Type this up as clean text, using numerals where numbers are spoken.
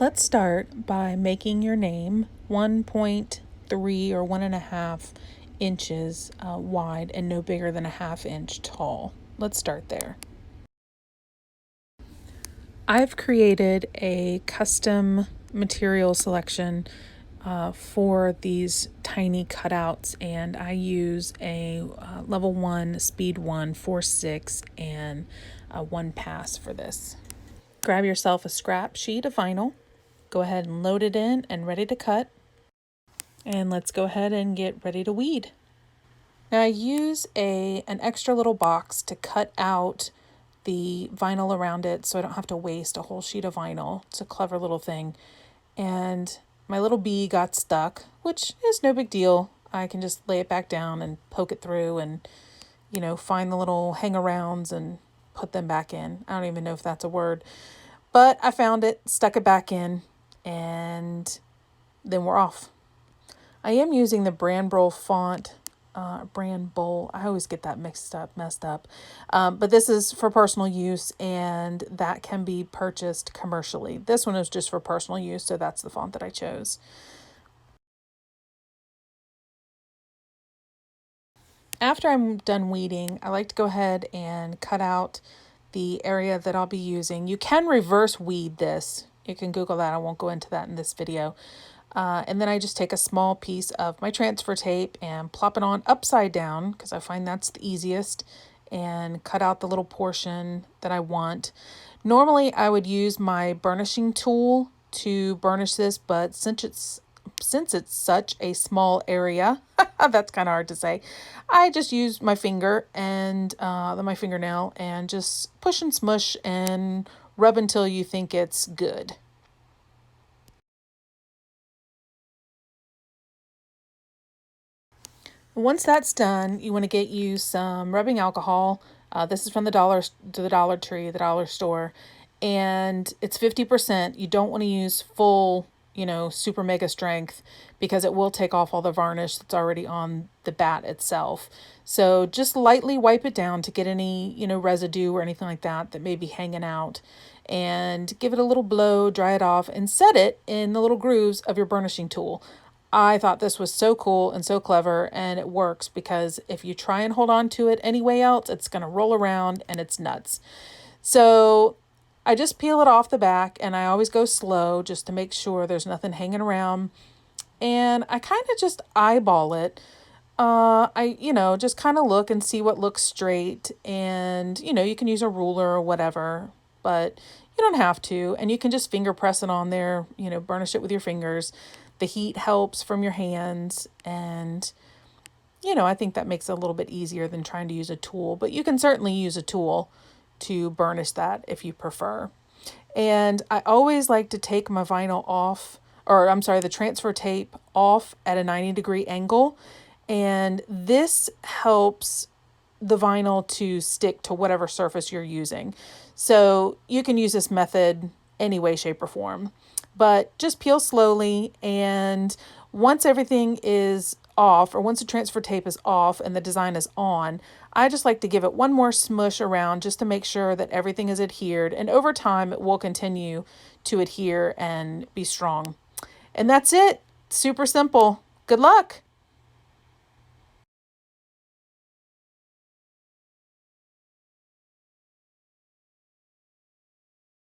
Let's start by making your name 1.3 or 1.5 inches wide and no bigger than a ½ inch tall. Let's start there. I've created a custom material selection for these tiny cutouts, and I use a level 1, speed 1, 4/6, and 1 pass for this. Grab yourself a scrap sheet of vinyl. Go ahead and load it in and ready to cut. And let's go ahead and get ready to weed. Now I use an extra little box to cut out the vinyl around it so I don't have to waste a whole sheet of vinyl. It's a clever little thing. And my little bee got stuck, which is no big deal. I can just lay it back down and poke it through and, find the little hang-arounds and put them back in. I don't even know if that's a word. But I found it, stuck it back in, and then we're off. I am using the Brannboll font, Brannboll. I always get that messed up. But this is for personal use, and that can be purchased commercially. This one is just for personal use, so that's the font that I chose. After I'm done weeding, I like to go ahead and cut out the area that I'll be using. You can reverse weed this. You can Google that. I won't go into that in this video. And then I just take a small piece of my transfer tape and plop it on upside down because I find that's the easiest, and cut out the little portion that I want. Normally I would use my burnishing tool to burnish this, but since it's such a small area, that's kind of hard to say, I just use my finger and my fingernail and just push and smush and rub until you think it's good. Once that's done, you want to get you some rubbing alcohol. This is from the Dollar Tree, the dollar store, and it's 50%. You don't want to use full, super mega strength, because it will take off all the varnish that's already on the bat itself. So just lightly wipe it down to get any, residue or anything like that may be hanging out, and give it a little blow, dry it off, and set it in the little grooves of your burnishing tool. I thought this was so cool and so clever, and it works because if you try and hold on to it any way else, it's going to roll around and it's nuts. So I just peel it off the back, and I always go slow just to make sure there's nothing hanging around. And I kind of just eyeball it. Just kind of look and see what looks straight. And, you can use a ruler or whatever, but you don't have to. And you can just finger press it on there, burnish it with your fingers. The heat helps from your hands, and I think that makes it a little bit easier than trying to use a tool, but you can certainly use a tool to burnish that if you prefer. And I always like to take my vinyl off, or I'm sorry, the transfer tape off at a 90-degree angle, and this helps the vinyl to stick to whatever surface you're using. So you can use this method any way, shape, or form. But just peel slowly, and once everything is off, or once the transfer tape is off and the design is on, I just like to give it one more smush around just to make sure that everything is adhered, and over time it will continue to adhere and be strong. And that's it. Super simple. Good luck.